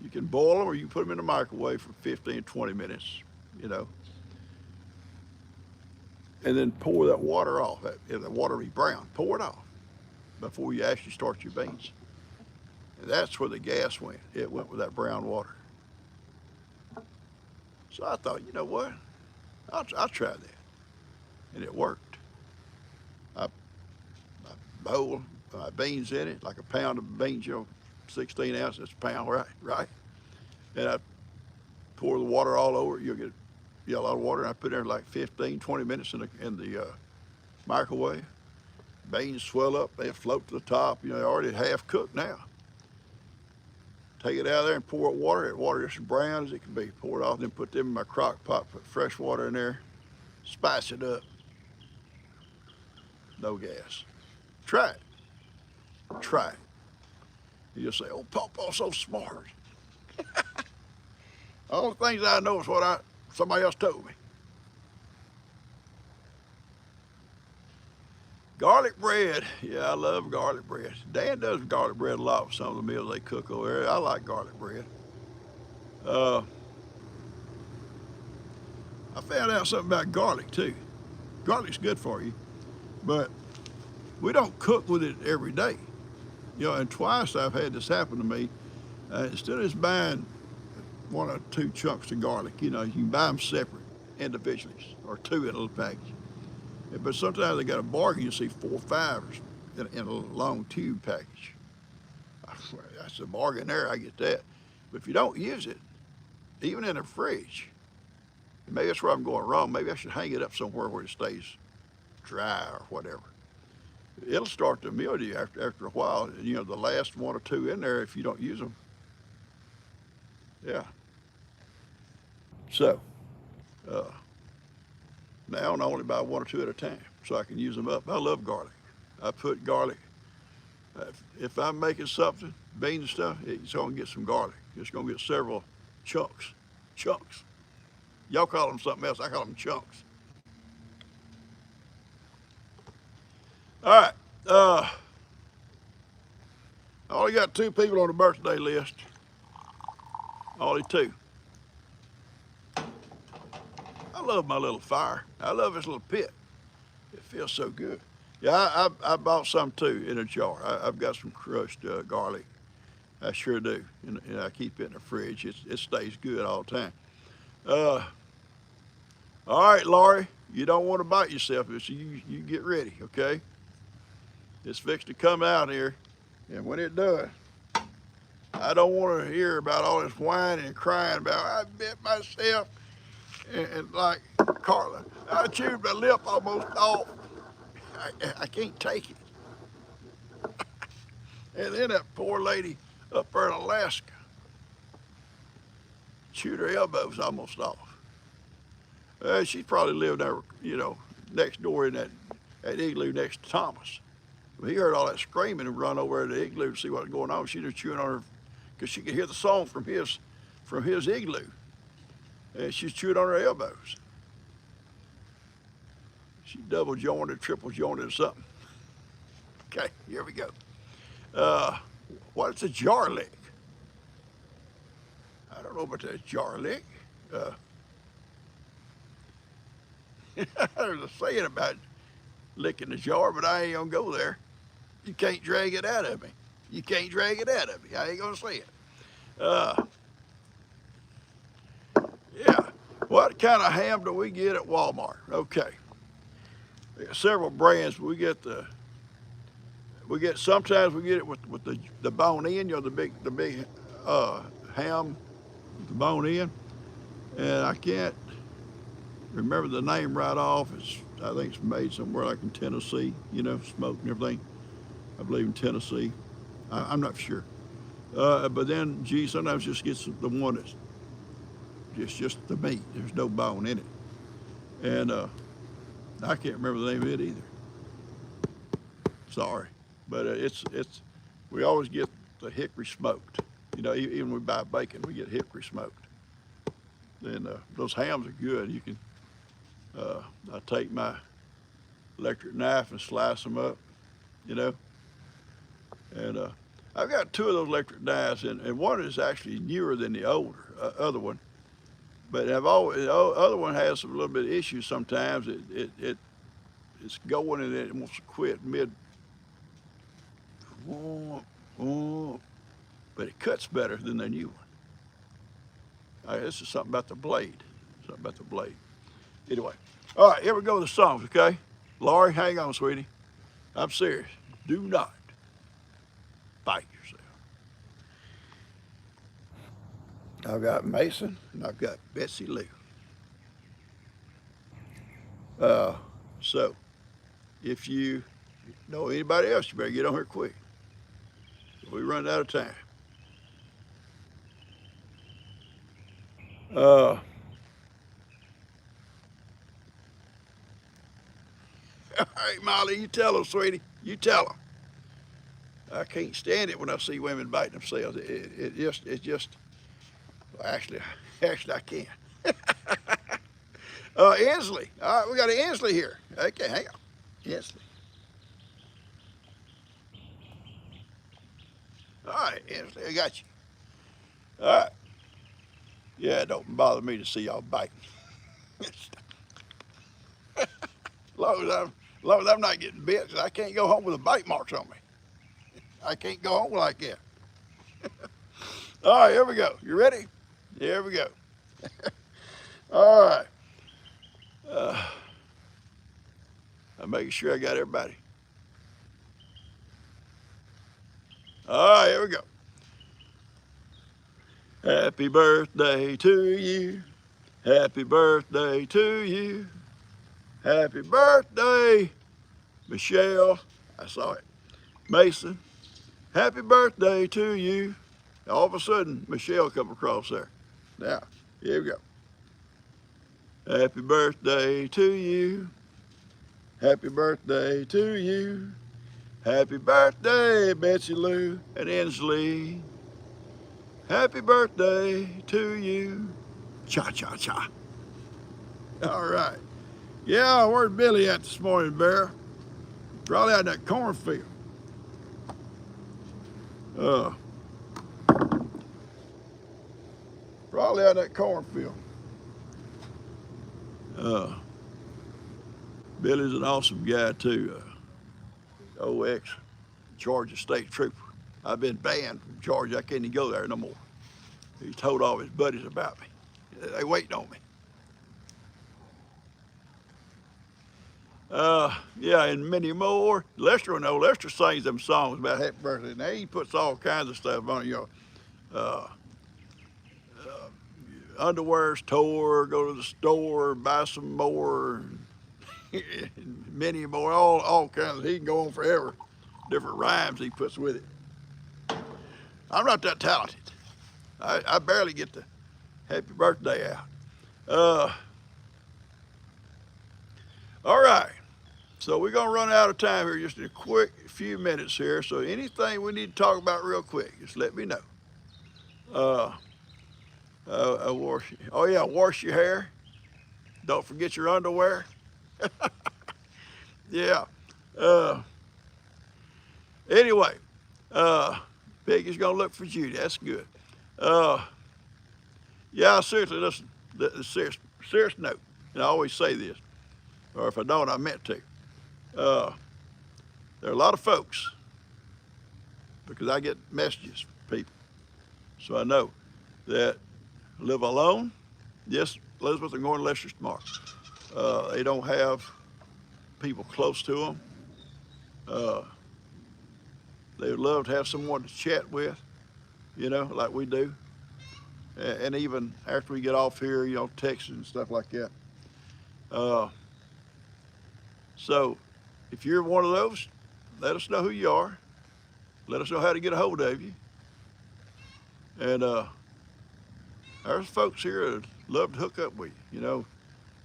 You can boil them or you can put them in the microwave for 15, 20 minutes, and then pour that water off. If the water be brown, pour it off before you actually start your beans. And that's where the gas went. It went with that brown water. So I thought, you know what? I'll try that. And it worked. I boiled my beans in it, like a pound of beans, 16 ounces, that's a pound, right? And I pour the water all over it. You'll get a lot of water. And I put it in like 15, 20 minutes in the microwave. Beans swell up, they float to the top. They're already half cooked now. Take it out of there and pour it water. That water just as brown as it can be. Pour it off, then put them in my crock pot, put fresh water in there, spice it up. No gas. Try it. Try it. You just say, oh, PawPaw's so smart. All the things I know is what somebody else told me. Garlic bread. Yeah, I love garlic bread. Dan does garlic bread a lot with some of the meals they cook over there. I like garlic bread. I found out something about garlic too. Garlic's good for you, but we don't cook with it every day. And twice I've had this happen to me. Instead of just buying 1 or 2 chunks of garlic, you can buy them separate, individually, or 2 in a little package. But sometimes they got a bargain. You see 4 or 5 in a long tube package. That's a bargain there. I get that. But if you don't use it, even in the fridge, maybe that's where I'm going wrong. Maybe I should hang it up somewhere where it stays dry or whatever. It'll start to mildew after a while. The last 1 or 2 in there if you don't use them. Yeah. So, now I only buy 1 or 2 at a time so I can use them up. I love garlic. I put garlic. If I'm making something, beans and stuff, it's gonna get some garlic. It's gonna get several chunks. Y'all call them something else. I call them chunks. All right. I only got 2 people on the birthday list. Only 2. I love my little fire. I love this little pit. It feels so good. Yeah, I bought some too in a jar. I've got some crushed garlic. I sure do. And I keep it in the fridge. It stays good all the time. All right, Laurie, you don't want to bite yourself. So you get ready, okay? It's fixed to come out here. And when it does, I don't want to hear about all this whining and crying about, I bit myself. And like Carla, I chewed my lip almost off. I can't take it. And then that poor lady up there in Alaska chewed her elbows almost off. She probably lived there, next door in that igloo next to Thomas. He heard all that screaming and run over to the igloo to see what was going on. She was chewing on her, because she could hear the song from his igloo. And she's chewing on her elbows. She double jointed, triple jointed or something. Okay, here we go. What's a jar lick? I don't know about that jar lick. There's a saying about licking the jar, but I ain't gonna go there. You can't drag it out of me. You can't drag it out of me. I ain't gonna say it. Yeah. What kind of ham do we get at Walmart? Okay. Several brands. We get the sometimes we get it with the bone in, you know, the big ham, with the bone in, and I can't remember the name right off. I think it's made somewhere like in Tennessee, you know, smoked and everything. I believe in Tennessee. I'm not sure. But then, gee, sometimes just gets the one that's just the meat. There's no bone in it, and I can't remember the name of it either. Sorry, but we always get the hickory smoked. You know, even when we buy bacon, we get hickory smoked. Then those hams are good. You can I take my electric knife and slice them up, you know, and I've got two of those electric knives, and one is actually newer than the older other one. But the other one has a little bit of issues sometimes. It's going and it wants to quit mid. But it cuts better than the new one. This is something about the blade. Something about the blade. Anyway, all right, here we go with the songs, okay? Laurie, hang on, sweetie. I'm serious. Do not bite yourself. I've got Mason and I've got Betsy Lou. So, if you know anybody else, you better get on here quick. We run out of time. All right, Molly, you tell them, sweetie. You tell them. I can't stand it when I see women biting themselves. It just, well, actually, I can. Inslee. All right, we got an Inslee here. Okay, hang on. Inslee. All right, Inslee, I got you. All right. Yeah, it don't bother me to see y'all biting. as long as I'm not getting bit, 'cause I can't go home with the bite marks on me. I can't go home like that. All right, here we go. You ready? Here we go. All right. I'm making sure I got everybody. All right, here we go. Happy birthday to you. Happy birthday to you. Happy birthday, Michelle. I saw it. Mason. Happy birthday to you. All of a sudden, Michelle come across there. Now, here we go. Happy birthday to you. Happy birthday to you. Happy birthday, Betsy Lou and Inslee. Happy birthday to you. Cha-cha-cha. All right. Yeah, where's Billy at this morning, Bear? Probably out in that cornfield. Probably out in that cornfield. Billy's an awesome guy too. OX, Georgia State Trooper. I've been banned from Georgia. I can't even go there no more. He told all his buddies about me. They waiting on me. Yeah, and many more. Lester will know. Lester sings them songs about happy birthday. Now he puts all kinds of stuff on your underwear store, go to the store, buy some more, many more, all kinds. He can go on forever. Different rhymes he puts with it. I'm not that talented. I barely get the happy birthday out. All right. So we're going to run out of time here just in a quick few minutes here. So anything we need to talk about real quick, just let me know. Wash your hair. Don't forget your underwear. Yeah. Anyway, Peggy's going to look for Judy. That's good. Yeah, seriously, listen, serious note. And I always say this, or if I don't, I meant to. There are a lot of folks, because I get messages from people, so I know that live alone. Yes, Elizabeth, they're going to Lester's tomorrow. They don't have people close to them. They would love to have someone to chat with, you know, like we do. And even after we get off here, you know, texting and stuff like that. Uh, so if you're one of those, let us know who you are. Let us know how to get a hold of you. And there's folks here that love to hook up with you. You know,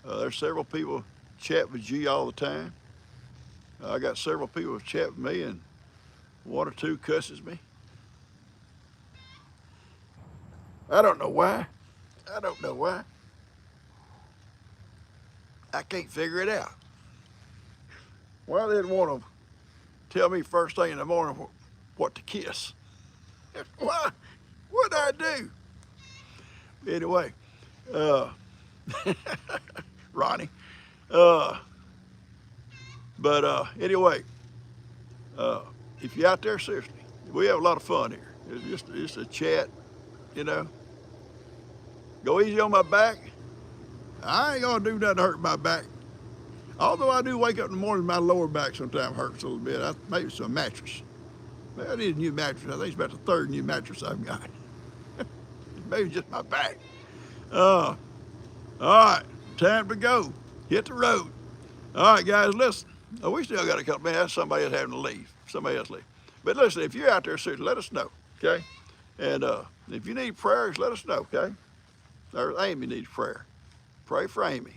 there's several people chat with G all the time. I got several people who chat with me, and one or two cusses me. I don't know why. I don't know why. I can't figure it out. Why they didn't want to tell me first thing in the morning what to kiss. Why? What'd I do? Anyway, Ronnie. But anyway, if you're out there, seriously, we have a lot of fun here. It's just a chat, you know. Go easy on my back. I ain't gonna do nothing to hurt my back. Although I do wake up in the morning, my lower back sometimes hurts a little bit. Maybe it's a mattress. Maybe I need a new mattress. I think it's about the third new mattress I've got. Maybe just my back. All right, time to go. Hit the road. All right, guys, listen. We still got a couple minutes. Somebody else having to leave. Somebody else leave. But listen, if you're out there, seriously, let us know, okay? And if you need prayers, let us know, okay? Or Amy needs prayer. Pray for Amy.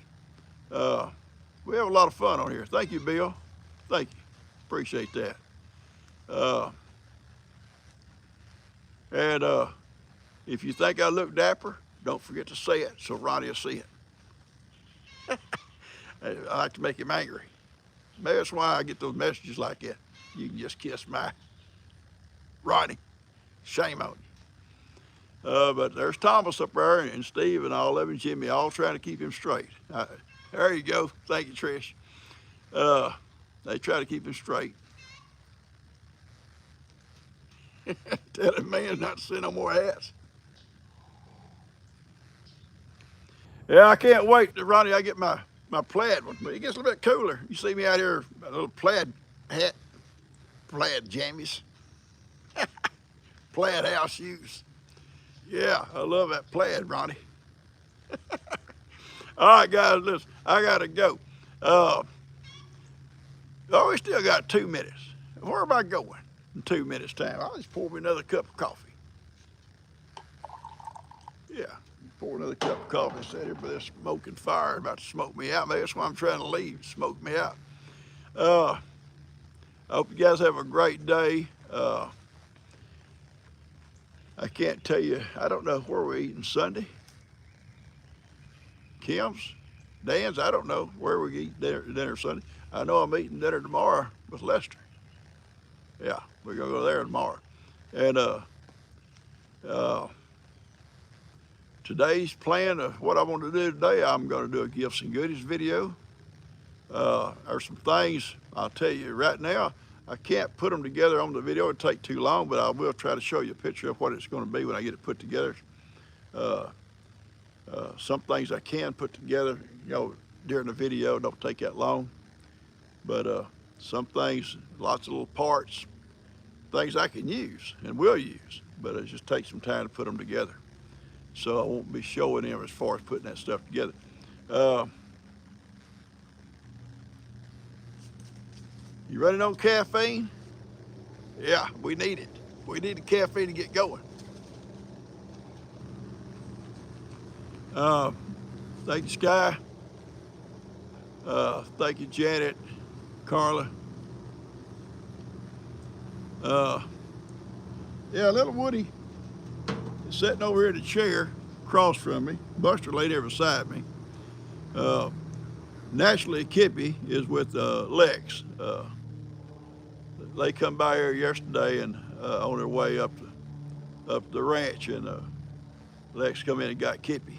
We have a lot of fun on here. Thank you, Bill. Thank you. Appreciate that. And if you think I look dapper, don't forget to say it so Ronnie will see it. I like to make him angry. Maybe that's why I get those messages like that. You can just kiss my Ronnie. Shame on you. But there's Thomas up there and Steve and all of them, Jimmy, all trying to keep him straight. There you go. Thank you, Trish. They try to keep him straight. Tell him man not to send no more hats. Yeah, I can't wait, Ronnie. I get my plaid one. It gets a little bit cooler. You see me out here, a little plaid hat, plaid jammies, plaid house shoes. Yeah, I love that plaid, Ronnie. All right, guys, listen, I gotta go. We still got 2 minutes. Where am I going in 2 minutes' time? I'll just pour me another cup of coffee. Yeah, pour another cup of coffee, sit here by this smoking fire, about to smoke me out. Maybe that's why I'm trying to leave, smoke me out. I hope you guys have a great day. I can't tell you, I don't know where we're eating Sunday. Kim's, Dan's, I don't know where we eat dinner Sunday. I know I'm eating dinner tomorrow with Lester. Yeah, we're gonna go there tomorrow. And today's plan of what I want to do today, I'm gonna do a gifts and goodies video. There's some things I'll tell you right now. I can't put them together on the video, it'd take too long, but I will try to show you a picture of what it's gonna be when I get it put together. Some things I can put together, you know, during the video, don't take that long. But some things, lots of little parts, things I can use and will use, but it just takes some time to put them together. So I won't be showing them as far as putting that stuff together. You running on caffeine? Yeah, we need it. We need the caffeine to get going. Thank you, Sky. Thank you, Janet, Carla. Yeah, little Woody is sitting over here in the chair across from me. Buster laid there beside me. Naturally, Kippy is with Lex. They come by here yesterday and on their way up the ranch, and Lex come in and got Kippy.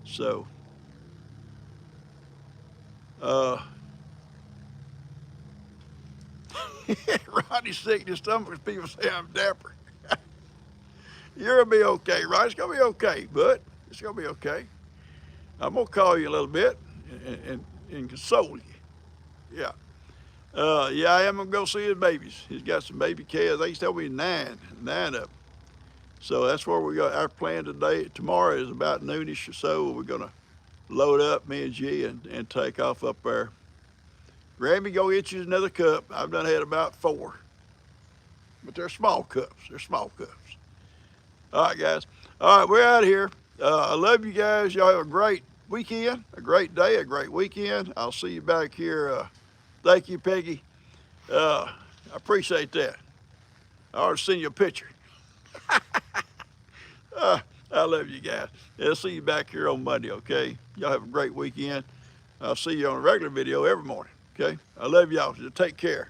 So, Ronnie's sick in his stomach because people say I'm dapper. You're gonna be okay, Ronnie. It's gonna be okay, bud. It's gonna be okay. I'm gonna call you a little bit and console you. Yeah. Yeah, I am gonna go see his babies. He's got some baby calves. They tell me nine of them. So that's where we got our plan today. Tomorrow is about noonish or so. We're gonna load up, me and G, and take off up there. Grammy, go get you another cup. I've done had about 4, but they're small cups. They're small cups. All right, guys. All right, we're out of here. I love you guys. Y'all have a great weekend, a great day, a great weekend. I'll see you back here. Thank you, Peggy. I appreciate that. I ought to send you a picture. Uh, I love you guys. I'll see you back here on Monday, okay? Y'all have a great weekend. I'll see you on a regular video every morning, okay? I love y'all. Take care.